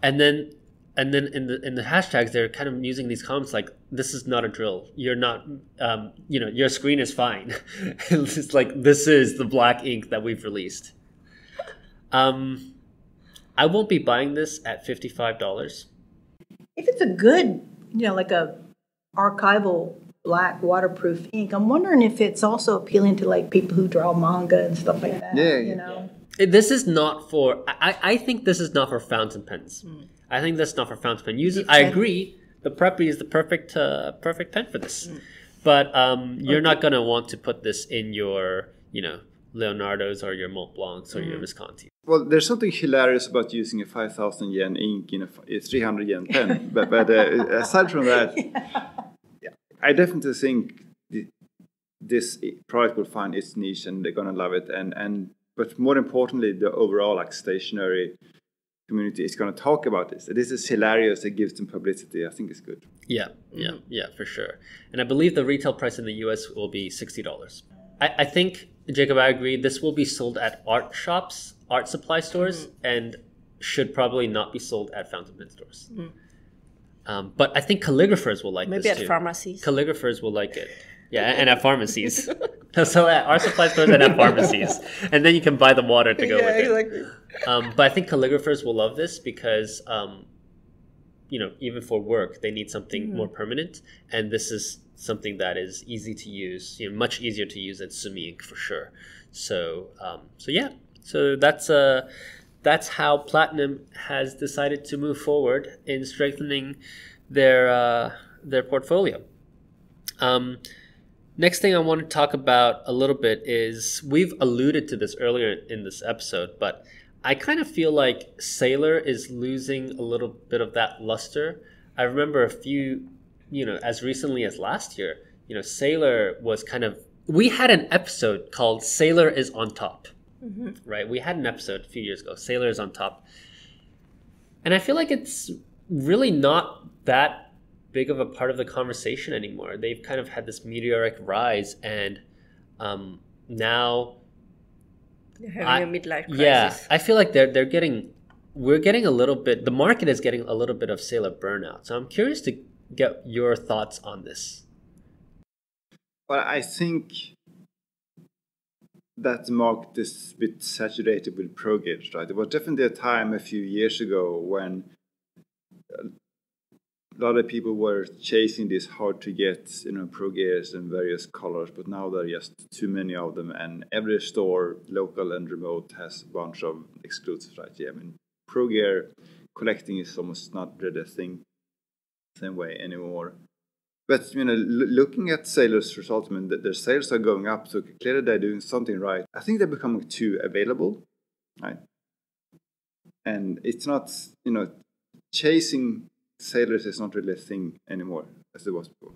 and then in the hashtags they're kind of using these comments like, "This is not a drill. You're not, your screen is fine." It's like, this is the black ink that we've released. I won't be buying this at $55. If it's a good, like a archival black waterproof ink, I'm wondering if it's also appealing to like people who draw manga and stuff like that. Yeah. This is not for. I think this is not for fountain pens. I think that's not for fountain pen users. I agree. The Preppy is the perfect pen for this, but you're not gonna want to put this in your Leonardo's or your Mont Blancs or your Visconti. Well, there's something hilarious about using a 5,000 yen ink in a 300 yen pen. but aside from that, I definitely think this product will find its niche, and they're gonna love it. But more importantly, the overall stationery community is going to talk about this. This is hilarious. It gives them publicity. I think it's good. Yeah, for sure. And I believe the retail price in the US will be $60. I think, Jacob, I agree. This will be sold at art shops, art supply stores, and should probably not be sold at fountain pen stores. But I think calligraphers will like this too. Maybe at pharmacies. Calligraphers will like it. Yeah, and at pharmacies. So at art supply stores and at pharmacies. And then you can buy the water to go with it. Exactly. But I think calligraphers will love this because, even for work, they need something more permanent. And this is something that is easy to use, much easier to use than sumi ink for sure. So that's how Platinum has decided to move forward in strengthening their portfolio. Next thing I want to talk about a little bit is, we've alluded to this earlier in this episode, but I kind of feel like Sailor is losing a little bit of that luster. I remember a few, as recently as last year, Sailor was kind of. We had an episode called Sailor is on Top, right? We had an episode a few years ago, Sailor is on Top. And I feel like it's really not that big of a part of the conversation anymore. They've kind of had this meteoric rise, and now they're having a midlife crisis. Yeah, I feel like we're getting a little bit. The market is getting a little bit of Sailor burnout. So I'm curious to get your thoughts on this. Well, I think that the market is a bit saturated with pro gears, right? There was definitely a time a few years ago when a lot of people were chasing these hard to get, pro gears in various colors, but now there are just too many of them, and every store, local and remote, has a bunch of exclusives, right? Yeah, I mean, pro gear collecting is almost not really a thing same way anymore. But looking at Sailor's results, I mean, their sales are going up, so clearly they're doing something right. I think they're becoming too available, right? And it's not, chasing Sailors is not really a thing anymore as it was before.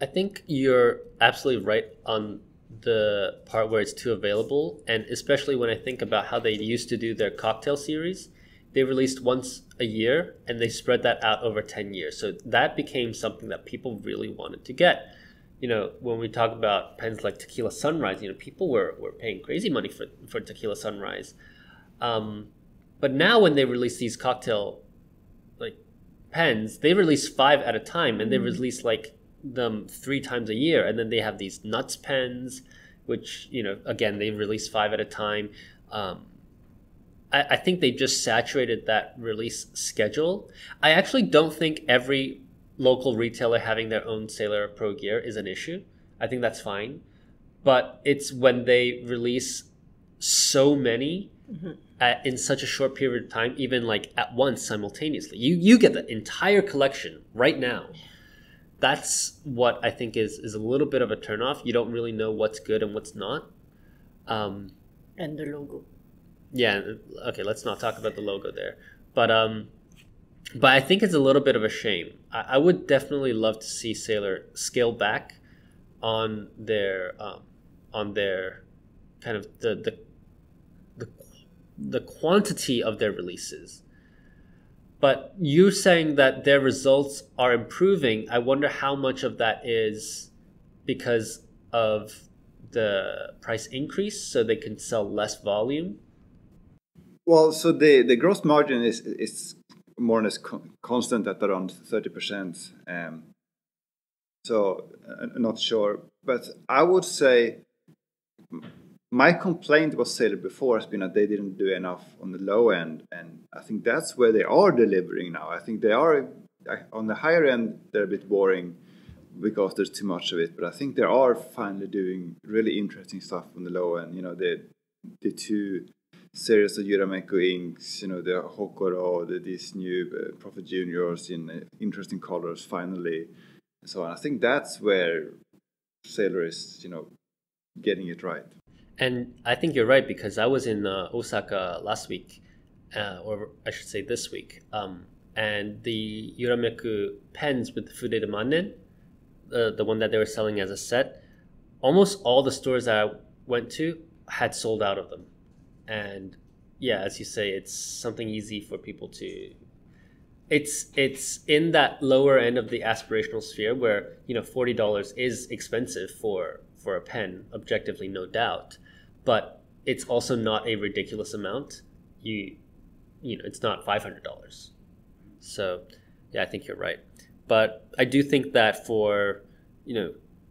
I think you're absolutely right on the part where it's too available, and especially when I think about how they used to do their cocktail series. They released once a year, and they spread that out over 10 years. So that became something that people really wanted to get. When we talk about pens like Tequila Sunrise, people were paying crazy money for Tequila Sunrise. But now when they release these cocktail pens, they release 5 at a time, and they release them 3 times a year. And then they have these nuts pens, which, again, they release 5 at a time. I think they just saturated that release schedule. I actually don't think every local retailer having their own Sailor Pro gear is an issue. I think that's fine. But it's when they release so many in such a short period of time, even at once simultaneously. You get the entire collection right now. That's what I think is a little bit of a turnoff. You don't really know what's good and what's not. And the logo. Yeah, okay, let's not talk about the logo there. But I think it's a little bit of a shame. I would definitely love to see Sailor scale back on their kind of the quantity of their releases. But you're saying that their results are improving. I wonder how much of that is because of the price increase, so they can sell less volume. Well, so the gross margin is more or less constant at around 30%. So I'm not sure, but I would say my complaint was Sailor before has been that they didn't do enough on the low end, and I think that's where they are delivering now. I think they are on the higher end. They're a bit boring because there's too much of it, but I think they are finally doing really interesting stuff on the low end. The 2 series of Yurameko inks, the Hokoro, these new Prophet Juniors in interesting colors finally. So I think that's where Sailor is, getting it right. And I think you're right, because I was in Osaka last week, or I should say this week, and the Yurameku pens with the Fude de Mannen, the one that they were selling as a set, almost all the stores that I went to had sold out of them. And yeah, as you say, it's something easy for people to... It's in that lower end of the aspirational sphere where, $40 is expensive for a pen, objectively, no doubt. But it's also not a ridiculous amount. It's not $500. So yeah, I think you're right. But I do think that for,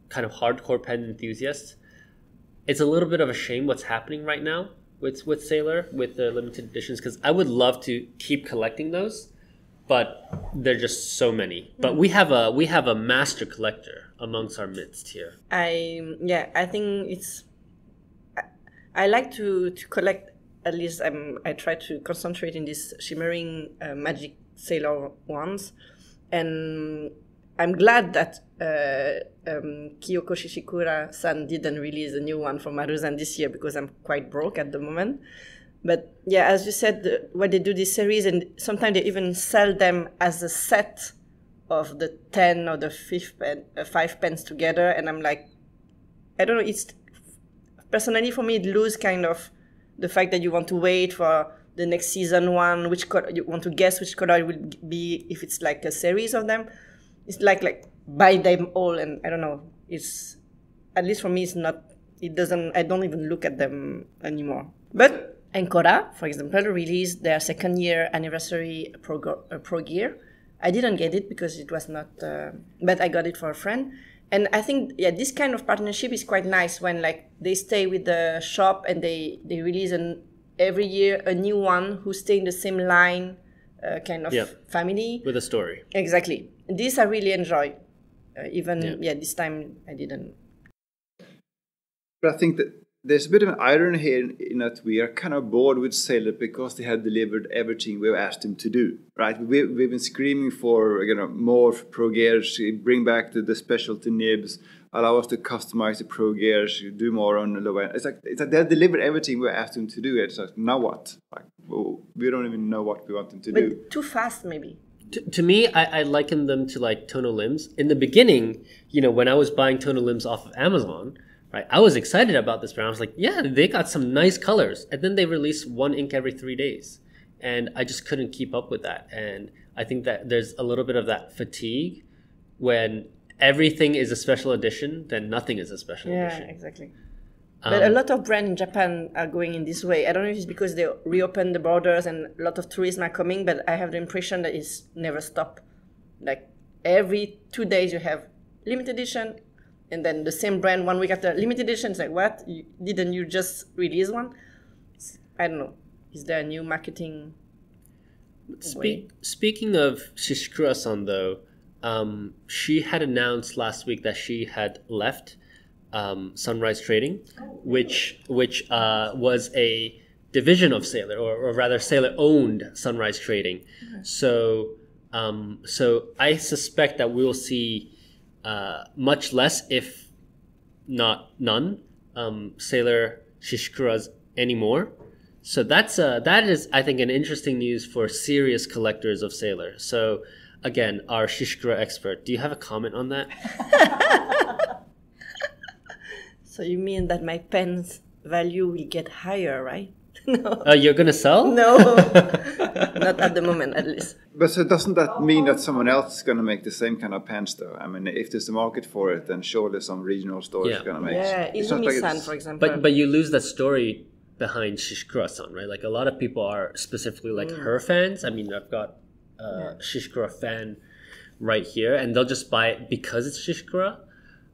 kind of hardcore pen enthusiasts, it's a little bit of a shame what's happening right now with Sailor, with the limited editions, because I would love to keep collecting those, but they're just so many. But we have a master collector amongst our midst here. I think I like to collect. At least I try to concentrate in these shimmering magic Sailor ones, and I'm glad that Kyoko Shishikura-san didn't release a new one for Maruzen this year, because I'm quite broke at the moment. But yeah, as you said, what they do this series, and sometimes they even sell them as a set of the 10 or the 5 pens together. And I'm like, I don't know, it's personally for me, it loses kind of the fact that you want to wait for the next season one, which color you want to guess which color it will be if it's like a series of them. It's like buy them all, and I don't know, it's, at least for me, it's not, it doesn't, I don't even look at them anymore. But Ancora, for example, released their 2nd year anniversary pro gear. I didn't get it because it was not, but I got it for a friend. And I think, yeah, this kind of partnership is quite nice when like they stay with the shop and they release every year a new one who stay in the same line, kind of family. With a story. Exactly. This I really enjoy. This time I didn't. But I think that there's a bit of an irony here in that we are kind of bored with Sailor because they have delivered everything we've asked them to do, right? We've been screaming for more pro gears, bring back the specialty nibs, allow us to customize the pro gears, do more on the low end. It's like they've delivered everything we asked them to do. It's like, now what? Like, well, we don't even know what we want them to do. Too fast, maybe. To me, I liken them to like Tono Limbs. In the beginning, when I was buying Tono Limbs off of Amazon, right, I was excited about this brand. I was like, yeah, they got some nice colors. And then they release one ink every 3 days. And I just couldn't keep up with that. And I think that there's a little bit of that fatigue when everything is a special edition, then nothing is a special edition. Yeah, exactly. But a lot of brands in Japan are going in this way. I don't know if it's because they reopened the borders and a lot of tourism are coming, but I have the impression that it's never stop. Like every 2 days you have limited edition, and then the same brand 1 week after limited edition. It's like, what? Didn't you just release one? I don't know. Is there a new marketing way? Speaking of Shishikura-san, though, she had announced last week that she had left Sunrise Trading, which was a division of Sailor, or rather Sailor owned Sunrise Trading. Mm-hmm. So I suspect that we will see much less, if not none, Sailor Shishikuras anymore. So that is, I think, an interesting news for serious collectors of Sailor. So again, our Shishikura expert, do you have a comment on that? So you mean that my pen's value will get higher, right? No. You're gonna sell? No, not at the moment, at least. But so doesn't that mean that someone else is going to make the same kind of pens, though? I mean, if there's a market for it, then surely some regional store is going to make. Yeah, Izumi-san, for example. But you lose that story behind Shishikura-san, right? Like a lot of people are specifically like her fans. I mean, I've got Shishikura fan right here, and they'll just buy it because it's Shishikura.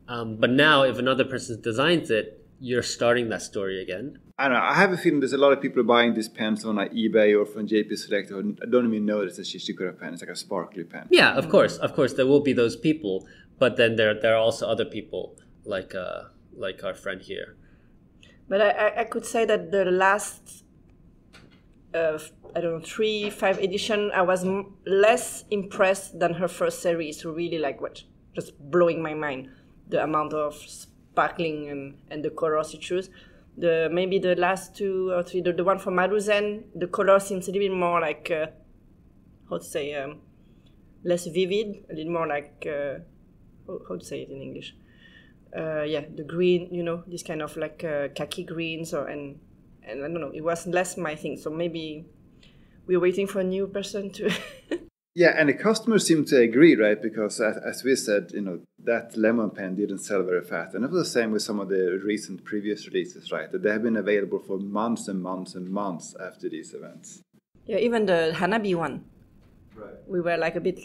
But now, if another person designs it, you're starting that story again. I don't know. I have a feeling there's a lot of people buying these pens on like eBay or from JP Select who don't even know it's a Shishikura pen. It's like a sparkly pen. Yeah, of course, there will be those people, but then there are also other people like our friend here. But I could say that the last, 3-5 edition, I was less impressed than her first series, who really just blowing my mind. The amount of sparkling and the colors you choose. Maybe the last 2 or 3, the one for Maruzen, the color seems a little bit more like, less vivid, a little more like, how to say it in English? The green, this kind of like khaki greens, and I don't know, it was less my thing. So maybe we're waiting for a new person to... Yeah, and the customers seem to agree, right? Because as we said, that lemon pen didn't sell very fast. And it was the same with some of the recent previous releases, right? That they have been available for months and months and months after these events. Yeah, even the Hanabi one. Right. We were like a bit...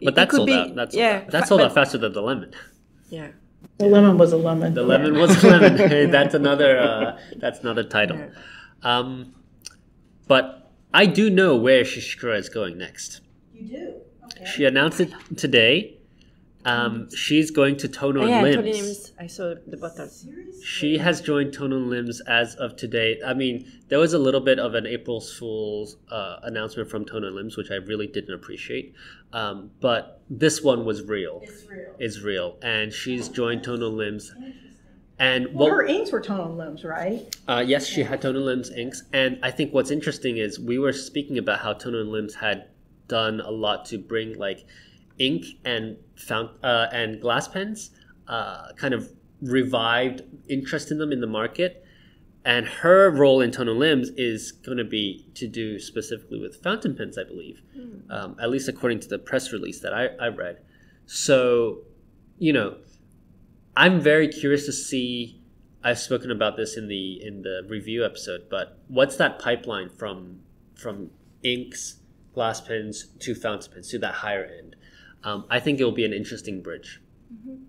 But that sold out. That sold out faster than the lemon. Yeah. The lemon was a lemon. The lemon was a lemon. Hey, that's another title. Yeah. But I do know where Shishikura is going next. You do? Okay. She announced it today. She's going to Tono and Limbs. Tono Limbs. I saw the bottles. She has joined Tono and Limbs as of today. I mean, there was a little bit of an April Fool's announcement from Tono and Limbs, which I really didn't appreciate. But this one was real. It's real. It's real. And she's joined Tono and Limbs. And Well, her inks were tonal limbs, right? yes, she had Tone and Limbs inks. And I think what's interesting is we were speaking about how Tone and Limbs had done a lot to bring like ink and and glass pens, kind of revived interest in them in the market. And her role in Tonal Limbs is going to be to do specifically with fountain pens, I believe, at least according to the press release that I read. So, you know, I'm very curious to see. I've spoken about this in the review episode, but what's that pipeline from inks, glass pens to fountain pens to that higher end? I think it will be an interesting bridge. Mm-hmm.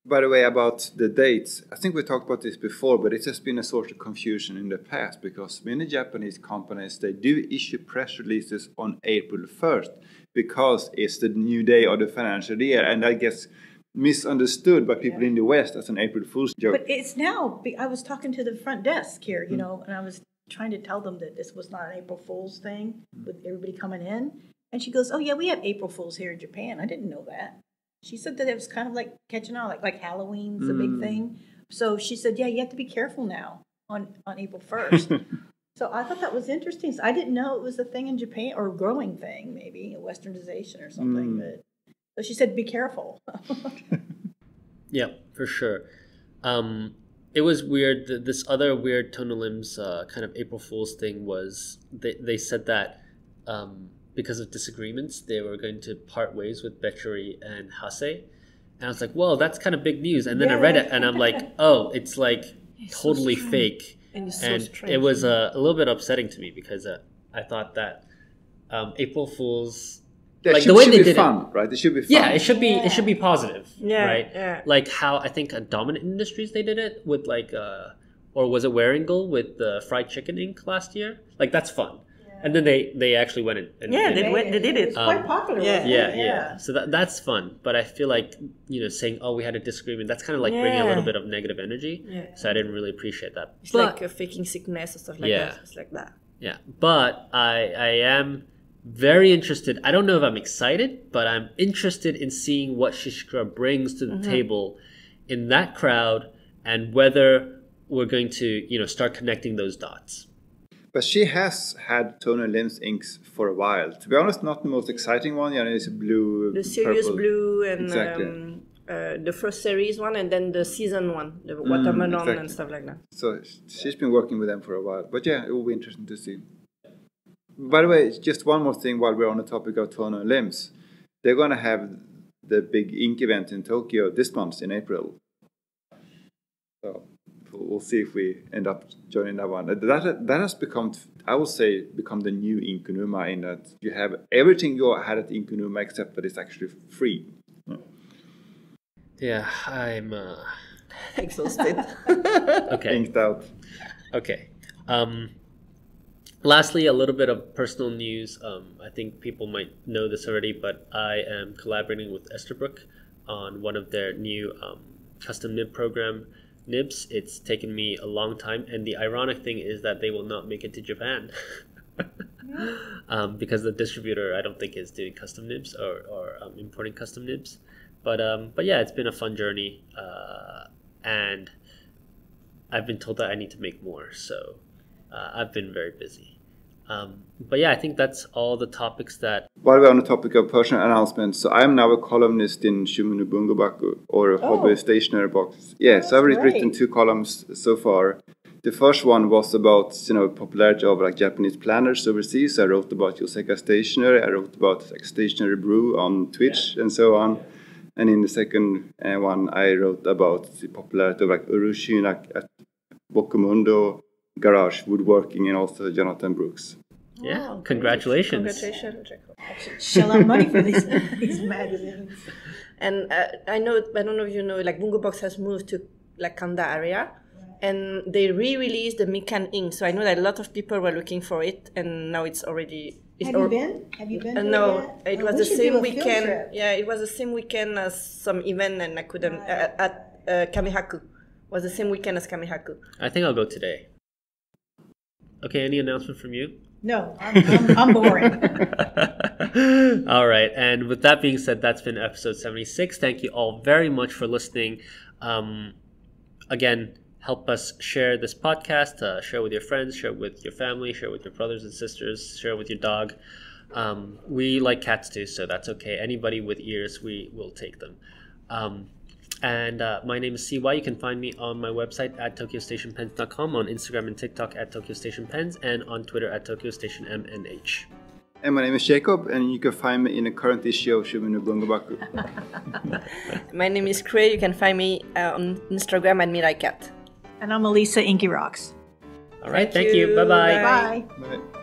By the way, about the dates, I think we talked about this before, but it has been a sort of confusion in the past because many Japanese companies, they do issue press releases on April 1st because it's the new day of the financial year, and I guess misunderstood by people in the West as an April Fool's joke. But it's now, I was talking to the front desk here, you know, and I was trying to tell them that this was not an April Fool's thing with everybody coming in. And she goes, oh, yeah, we have April Fools here in Japan. I didn't know that. She said that it was kind of like catching on, like Halloween's a big thing. So she said, yeah, you have to be careful now on April 1st. So I thought that was interesting. So I didn't know it was a thing in Japan, or a growing thing, maybe, a westernization or something. But so she said, be careful. Yeah, for sure. It was weird. This other weird Tonal Limbs kind of April Fool's thing was they said that because of disagreements, they were going to part ways with Betchery and Hase. And I was like, well, that's kind of big news. And then I read it and I'm like, oh, it's like totally fake. And it's And so strange. it was a little bit upsetting to me because I thought that April Fool's... Like the way they did fun, right? It should be fun. Yeah, it should be positive, Yeah, right? yeah. Like how I think at Dominant Industries they did it with like, or was it Waringle with the fried chicken ink last year? Like that's fun. And then they actually went and Yeah, did it. they did it. It's quite popular. yeah. wasn't it? Yeah. So that's fun. But I feel like, you know, saying, oh, we had a disagreement, that's kind of like bringing a little bit of negative energy. Yeah. So I didn't really appreciate that. It's But- like faking sickness or stuff like Yeah. that. It's like that. Yeah. But I am very interested. I don't know if I'm excited, but I'm interested in seeing what Shishikura brings to the table in that crowd and whether we're going to, you know, start connecting those dots. But she has had Tonal Limbs inks for a while. To be honest, not the most exciting one. Yeah, it's a blue, The Serious purple. Blue and Exactly. the first series one, and then the season one, the watermelon exactly. and stuff like that. So she's been working with them for a while. But yeah, it will be interesting to see. By the way, just one more thing while we're on the topic of Tonal Limbs. They're going to have the big ink event in Tokyo this month in April. So we'll see if we end up joining that one. That has become, I would say, become the new Inkunuma in that you have everything you had at Inkunuma except that it's actually free. Yeah, I'm Exhausted. okay. Inked out. Okay. Lastly, a little bit of personal news. I think people might know this already, but I am collaborating with Esterbrook on one of their new custom nib program nibs. It's taken me a long time, and the ironic thing is that they will not make it to Japan because the distributor, I don't think, is doing custom nibs or importing custom nibs. But yeah, it's been a fun journey, and I've been told that I need to make more, so I've been very busy. But yeah, I think that's all the topics that... While we're on the topic of personal announcements, so I'm now a columnist in Shumunu Bungobaku, or a hobby stationery box. Yeah, so I've written 2 columns so far. The first one was about, you know, popularity of like Japanese planners overseas. I wrote about Yoseka Stationery. I wrote about like Stationery Brew on Twitch and so on. And in the second one, I wrote about the popularity of like Urushi at Bokomundo, Garage, Woodworking, and also Jonathan Brooks. Yeah, Wow, congratulations. Congratulations. Shell out money for these magazines. And I don't know if you know, like Bungo Box has moved to like Kanda area, and they re-released the Mikan ink. So I know that a lot of people were looking for it, and now it's already. Have you been? Have you been? To No, it it was we the should do same a field weekend. trip. Yeah, it was the same weekend as some event, and I couldn't at Kamihaku. Was the same weekend as Kamihaku. I think I'll go today. Okay, any announcement from you? No, I'm boring. All right, and with that being said, that's been episode 76. Thank you all very much for listening. again, help us share this podcast, share with your friends, share with your family, share with your brothers and sisters, share with your dog. We like cats too, so that's okay. Anybody with ears, we will take them. And my name is CY. You can find me on my website at tokyostationpens.com, on Instagram and TikTok at tokyostationpens, and on Twitter at tokyostationmnh. And my name is Jacob, and you can find me in the current issue of Shumino Bungabaku. My name is Khuê. You can find me on Instagram at MiraiCat. And I'm Alesa Inky Rocks. All right, thank you. Bye-bye. Bye. Bye.